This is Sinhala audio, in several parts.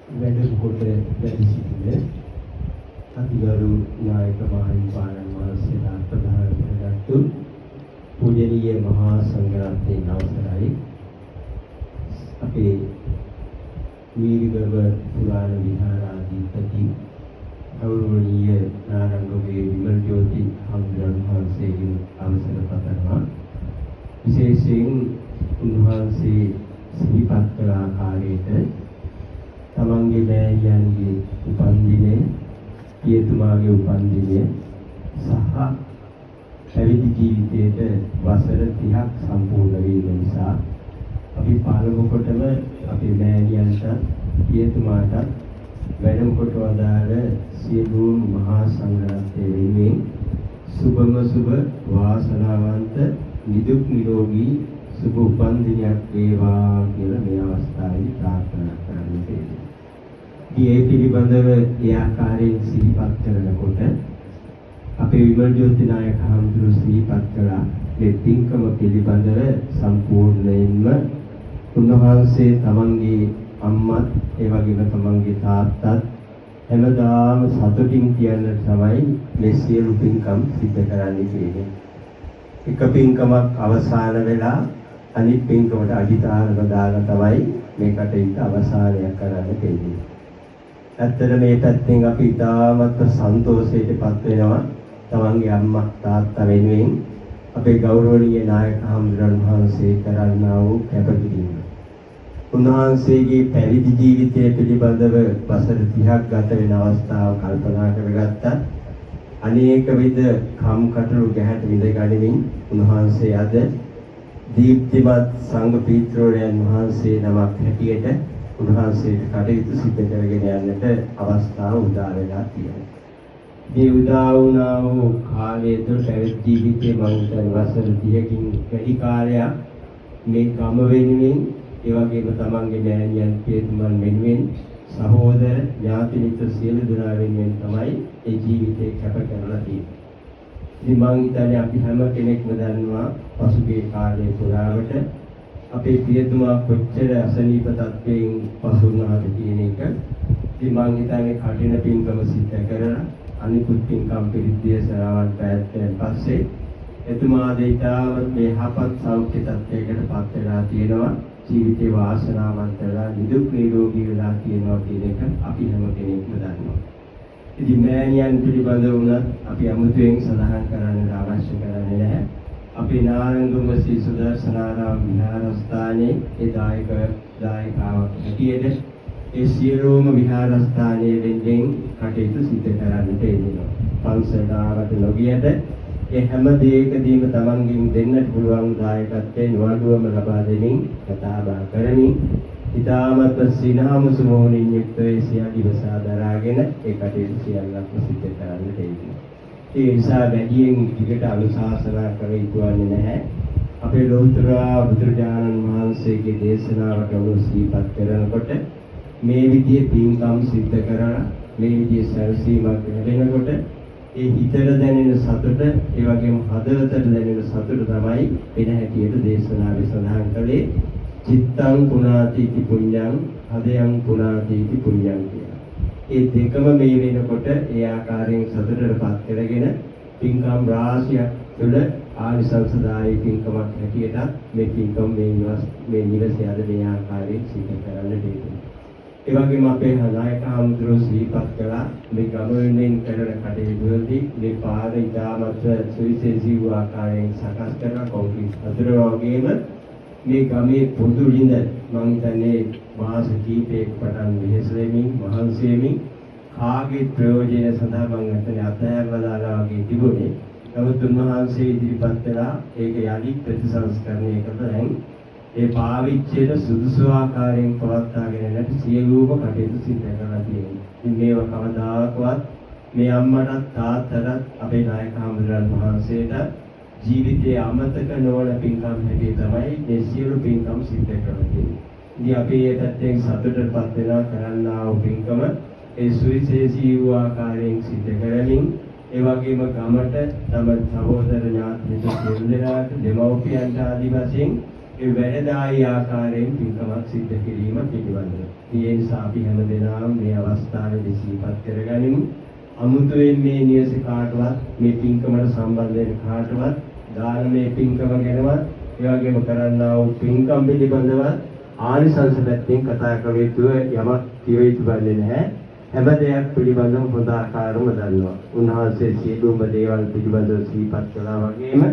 වැඩකොට වැඩි සිටින අතිගරු නායක මහින්පාණන් වහන්සේලා ප්‍රධාන කරගත්තු පූජනීය මහා සංඝරත්නයේ අවසරයි අපේ වීරගම පුරාණ විහාරාධිපති ගෞරවනීය නාරංගගේ විමල් ජෝති හඳුනන වහන්සේගෙන් අවසර පතනවා විශේෂයෙන් උන්වහන්සේ සිහිපත් කළ ආකාරයට තමන්ගේ මෑණියන්ගේ උපන්දිනය, පියතුමාගේ උපන්දිනය සහ පැවිදි ජීවිතයේ වසර 30ක් සම්පූර්ණ වීම නිසා අපි පළමු කොටම අපේ මෑණියන්ට, පියතුමාට වැඩම කොට වදාළ සියලුම මහා සංඝරත්නය වෙනුවෙන් සුබම සුබ වාසනාවන්ත නිදුක් නිරෝගී සුබ උපන්දිනයක් වේවා කියලා මේ අවස්ථාවේ ප්‍රාර්ථනා කරන්නේ. මේ පිළිබඳව ඒ ආකාරයෙන් සිහිපත් කරනකොට අපේ විමල් ජෝති නායක හඳුරු සිහිපත් කළා මේ පින්කම පිළිබඳව සම්පූර්ණයෙන්ම උන්වහන්සේ තමන්ගේ අම්මත් ඒ වගේම තමන්ගේ තාත්තත් හැමදාම සතුටින් කියන තමයි මේ සියලු පින්කම් සිද්ධ කරන්නේ කියන්නේ. එක පින්කමක් අවසන් වෙලා අනිත් පින්කමට අදිතාරම දාලා තමයි මේ කටයුත්ත අවසානයක් කරන්න තියෙන්නේ. ඇත්තට මේ පැත්තෙන් අපි ඉතාමත් සන්තෝෂයටපත් වෙනවා තමන්ගේ අම්මා තාත්තා වෙනුවෙන් අපේ ගෞරවනීය නායක හඳුනන වහන්සේ කරන්නා වූ කැපකිරීම. උන්වහන්සේගේ පැවිදි ජීවිතය පිළිබඳව වසර 30ක් ගත වෙන අවස්ථාව කල්පනා කරගත්තා. අනේක විද කම්කටොළු ගැහැට විඳ ගනිමින් උන්වහන්සේ අද දීප්තිමත් සංඝ පීත්‍රෝණයන් වහන්සේ නමක් හැටියට උන්වහන්සේට කටයුතු සිදු කරගෙන යන්නට අවස්ථාව උදා වෙලා තියෙනවා. මේ උදා වුණා වූ කාලයේ තුල පැවිදි ජීවිතයේ මම හිතන වසර 30කින් වැඩි කාලයක් මේ ගම වෙනුවෙන් ඒ වගේම තමන්ගේ මෑණියන් පියතුමන් වෙනුවෙන් සහෝදර ඥාති මිත්‍ර සියලු දෙනා වෙනුවෙන් තමයි ඒ ජීවිතේ කැප කරලා තියෙන්නේ. ඉතින් මම හිතන්නේ අපි හැම කෙනෙක්ම දන්නවා පසුගිය කාලයේ පුරාවට අපේ පියතුමා කොච්චර අසනීප තත්ත්වයෙන් පසු වුණාද කියන එක. ඉතින් මම හිතන්නේ කටින පින්කම සිද්ධ කරලා අනිකුත් පින්කම් පිළිද්දිය සරාවන් පැවැත්වෙන පස්සේ එතුමා දෙයිතාවත් මේ හපත් සෞඛ්‍ය තත්ත්වයකට පත් වෙලා තියෙනවා. ජීවිතේ වාසනාවන්ත වෙලා නිදුක් නිරෝගී වෙලා තියෙනවා කියන එක අපි හැම කෙනෙක්ම දන්නවා. ඉතින් මෑණියන් පිළිබඳව වුණත් අපි අමුතුවෙන් සඳහන් කරන්න අවශ්‍ය කරන්නේ නැහැ. අපේ නාරංගම ශ්‍රී සුදර්ශනාරාම විහාරස්ථානයේ ඒ දායකාවක් හැටියට ඒ සියලුම විහාරස්ථානයේ වෙන්ෙන් කටයුතු සිදු කරන්නට එනවා. පන්සලාවට නොගියට ඒ හැම දෙයකදීම තමන්ගෙන් දෙන්නට පුළුවන් දායකත්වයෙන් වඩුවම ලබා දෙමින් කතා බහ කරමින් ඉතාමත් සිනහමුසු මොහොනින් යුක්තව සියල්ල ඉවසා දරාගෙන ඒ කටයුතු සියල්ලක්ම සිදු කරන්නට එනවා. ඒ නිසා වැඩියෙන් විකට අනුශාසනා කර යුතුවන්නේ නැහැ. අපේ ලෝතර බුදුරජාණන් වහන්සේගේ දේශනාවට අනුව සිහිපත් කරනකොට මේ විදිහේ පින්කම් සිද්ධ කරලා මේ විදිහේ සැලසීමක් ලැබෙනකොට ඒ හිතට දැනෙන සතුට ඒ වගේම හදවතට දැනෙන සතුට තමයි වෙන හැටියට දේශනාවේ සඳහන් කළේ චිත්තං පුනාති इति පුඤ්ඤං හදයන් පුනාති इति පුඤ්ඤං කියලා. ඒ දෙකම මේ වෙනකොට ඒ ආකාරයෙන් සතුටටපත් කරගෙන පින්කම් රාශියක් තුළ ආනිසංසදායී පින්කමක් හැටියට මේ පින්කම් මේ නිවසේ අද මේ ආකාරයෙන් සිදු කරන්න දෙන්නේ. ඒ වගේම අපේ නායක හඳුරු සිහිපත් කළා මේ ගමෙන් කරන කටයුතුවලදී මේ පාර ඉතාමත් සුවිශේෂී වූ ආකාරයෙන් සකස් කරන කොන්ක්‍රීට් අතුර වගේම මේ ගමේ පොදු ළිඳ මම හිතන්නේ මාස කිහිපයක පටන් වෙහෙස වෙමින් මහන්සි වෙමින් කාගේ ප්‍රයෝජන සඳහා මම හිතන්නේ අත්හැරලා දාලා වගේ තිබුණේ. නමුත් උන්වහන්සේ ඉදිරිපත් කළා ඒක යලි ප්‍රතිසංස්කරණය කරලා ඒ පාවිච්චියට සුදුසු ආකාරයෙන් පවත්වාගෙන යන්නට සියලුම කටයුතු සිදු කරලා තියෙනවා. ඉතින් මේව කවදාකවත් මේ අම්මටත් තාත්තටත් අපේ නායක හඳුනන වහන්සේට ජීවිතයේ අමතක නොවන පින්කම් හැටි තමයි මේ සියලු පින්කම් සිදු කරලා තියෙන්නේ. ඉතින් අපි ඒ පැත්තෙන් සතුටටපත් වෙලා කරන්නා වූ පින්කම ඒ සුවිශේෂී වූ ආකාරයෙන් සිදු කරමින් ඒ වගේම ගමට තම සහෝදර ඥාති දෙන්නාට දෙමව්පියන්ට ආදි වශයෙන් ඒ වැඩදායි ආකාරයෙන් පින්කමක් සිද්ධ කිරීම පිළිබඳව. ඒ නිසා අපි හැමදෙනාම මේ අවස්ථාවේදී සිහිපත් කරගනිමු. අමුතුවෙන් මේ නිවස කාටවත් මේ පින්කමට සම්බන්ධ වෙන කාටවත් දානමය පින්කම ගැනවත් ඒ වගේම කරන්නා වූ පින්කම් පිළිබඳව ආනිසංස පැත්තෙන් කතා කළ යුතු යමක් කිය යුතු බන්නේ නැහැ. හැම දෙයක් පිළිබඳව හොඳ ආකාරව දන්නවා. උන්වහන්සේ සියලුම දේවල් පිළිබඳව සිහිපත් කළා වගේම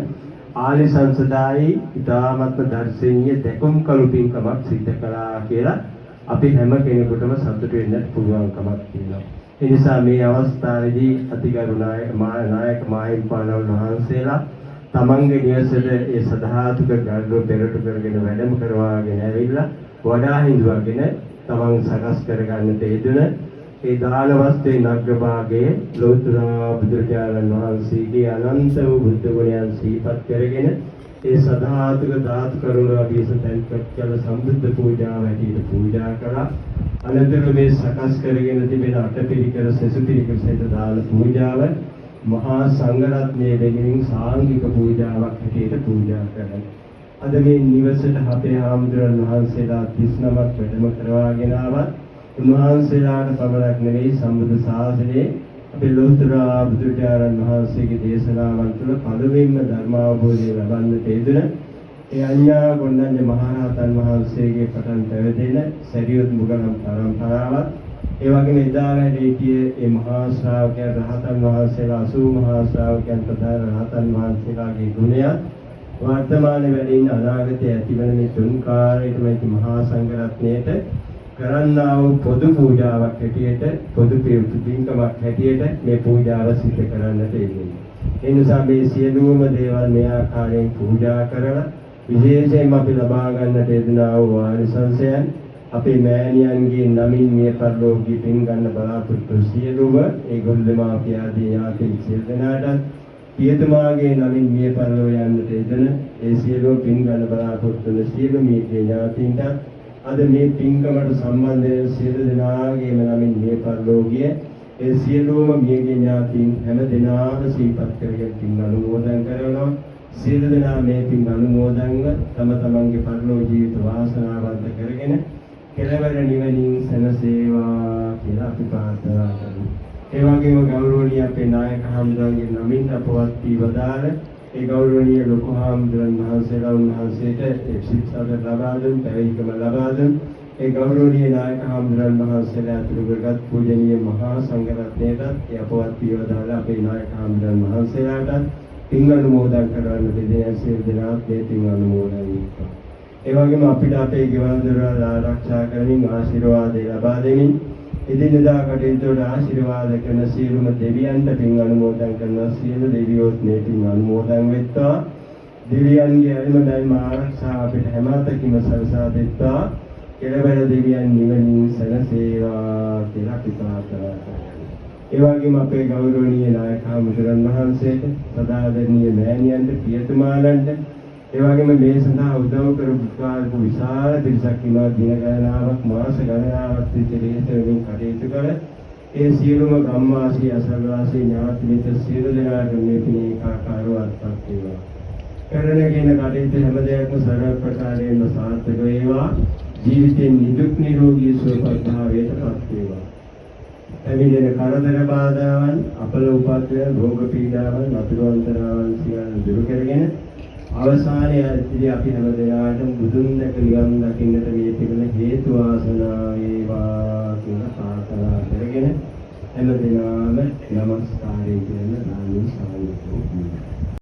ආනිසංසදායි ඊ타මත්ම දර්ශනීය දෙකුම් කළු පින්කමක් සිද්ධ කළා කියලා අපි හැම කෙනෙකුටම සතුටු වෙන්න පුළුවන්කමක් තියෙනවා. ඒ නිසා මේ අවස්ථාවේදී අතිගරු නායක මාහිමිපාණන් වහන්සේලා තමන්ගේ නිවසේද ඒ සදාතුක ගල්ව පෙරට කරගෙන වැඩම කරවාගෙන ඇවිල්ලා වඩා හිඳුවගෙන තමන් සකස් කරගන්නට යෙදුන ඒ දාන වස්තුවේ නග්ගභාගයේ ලෝතර බුදුරජාණන් වහන්සේගේ අනන්ත වූ බුද්ධ ගුණයන් සිහිපත් කරගෙන ඒ සදාතුක ධාතු කරුණ අභිසතෙන්පත් කළ සම්බුද්ධ පූජාව ඇටියට පූජා කළා. අනතුරු මේ සකස් කරගෙන තිබෙන අටපිරිකර සෙසුපිරිකර සහිත දාන පූජාව මහා සංඝරත්නයේ වෙනුවෙන් සාංගික පූජාවක් හැටියට පූජා කරනවා. අද මේ නිවසට අපේ ආම්දුරන් වහන්සේලා 39ක් වැඩම කරවාගෙන ආවත් උන්වහන්සේලාට පමණක් නෙවෙයි සම්බුද්ධ ශාසනයේ අපේ ලෝතර බුදුරජාණන් වහන්සේගේ දේශනාවන් තුළ පළවෙනිම ධර්ම අවබෝධය ලබන්නට යෙදුන ඒ අඤ්ඤා ගොණ්ඩඤ්ඤ මහරහතන් වහන්සේගේ පටන් පැවැදෙන සරියුත් මුගලන් පරම්පරාවත් ඒ වගේම එදා වැඩිහිටිය ඒ මහා ශ්‍රාවකයන් රහතන් වහන්සේලා 80 මහා ශ්‍රාවකයන් ප්‍රධාන රහතන් වහන්සේලාගේ ගුණය වර්තමානයේ වැඩිින අනාගතයේ ඇතිවන මේ තුන් කාර්යයටම මහා සංඝරත්නයට කරන්නා වූ පොදු පූජාවක් හැටියට පොදු පින්කමක් හැටියට මේ පූජාව සිදු කරන්නට යෙදුණා. ඒ නිසා මේ සියලුම දේවල් මේ ආකාරයෙන් පූජා කරලා විශේෂයෙන්ම අපි ලබා ගන්නට යෙදුනා වූ ආනිසංසයන් අපේ මෑණියන්ගේ නමින් මේ පරිලෝකී පින් ගන්න බලාපොරොත්තු සියලුම ඒගොල්ලෝ මාපිය ආදී ඥාති සියලු දෙනාට පියතුමාගේ නමින් මේ පරිලෝ යන්නට යෙදෙන ඒ සියලුම පින් ගන්න බලාපොරොත්තු වන සියලු මේ ඥාතීන්ට අද මේ පින්කමට සම්බන්ධ වෙන සියලු දෙනාගේම නමින් මේ පරිලෝකීය ඒ සියලුම මේ ඥාතීන් හැම දෙනාම සිහිපත් කරගෙන පින් අනුමෝදන් කරනවා. සියලු දෙනා මේ පින් අනුමෝදන්ව තම තමන්ගේ පරිලෝක ජීවිත වාසනාවන්ත කරගෙන කෙලවර නිවනින් සැනසේවා කියලා අපි ප්‍රාර්ථනා කරමු. ඒ වගේම ගෞරවනීය අපේ නායක හාමුදුරන්ගේ නමින් අපවත් වී වදාළ ඒ ගෞරවනීය ලොකු හාමුදුරන් වහන්සේලා උන්වහන්සේට ශික්ෂාද ලබා දුන් පැවිදිකම ලබා දුන් ඒ ගෞරවනීය නායක හාමුදුරන් වහන්සේලා අතුරු කරගත් පූජනීය මහා සංඝරත්නයටත් ඒ අපවත් වී වදාළ අපේ නායක හාමුදුරන් වහන්සේලාටත් පින් අනුමෝදන් කරවන්න දෙදෙනා සියලු දෙනාත් මේ පින් අනුමෝදන් වෙනවා. ඒ වගේම අපිට අපේ ගෙවල් දොරවල් ආරක්ෂා කරමින් ආශිර්වාද ලබා දෙමින් එදිනෙදා කටයුතු වල ආශිර්වාද කරන සියලුම දෙවියන්ට පින් අනුමෝදන් කරන සියලු දෙවියෝත් මේ පින් අනුමෝදන් වෙත්වා. දෙවියන්ගේ අයිමඩයිම ආරක්ෂා අපිට හැමතෙකම සලසා දෙත්වා. කෙලවර දෙවියන් නිවනින් සැනසේවා කියලා අපි ප්‍රාර්ථනා කරනවා. ඒ වගේම අපේ ගෞරවනීය නායක හාමුදුරන් වහන්සේට සදාදරණීය මෑණියන්ට පියතුමාලන්ට ඒ වගේම මේ සඳහා උදව් කරපු විශාල පිරිසක් ඉන්නවා. දින ගණනාවක් මාස ගණනාවක් තිස්සේ කටයුතු කර ඒ සියලුම ගම්වාසී අසල්වාසී ඥාති මිත්‍ර සියලු දෙනාට මේ පින් ඒකාකාරව අත්පත් වේවා. කරනගෙන කටයුතු හැම දෙයක්ම සරල ප්‍රකාරයෙන්ම සාර්ථක වේවා. ජීවිතේ නිදුක් නිරෝගී සුවපත් භාවයටපත් වේවා. එවිට කරදර බාධාවන් අපල උපද්‍රව රෝග පීඩාවන් අතුරුන්තරාවන් සියල්ල දුරු කරගෙන අවසානයේ ඉතිරි අපි හැම දෙනාටම බුදුන් දැක නිවන් දකින්නට මේ තිබෙන හේතු වාසනා වේවා කියලා ප්‍රාර්ථනා කරගෙන හැම දිනම නමස්කාරය කියන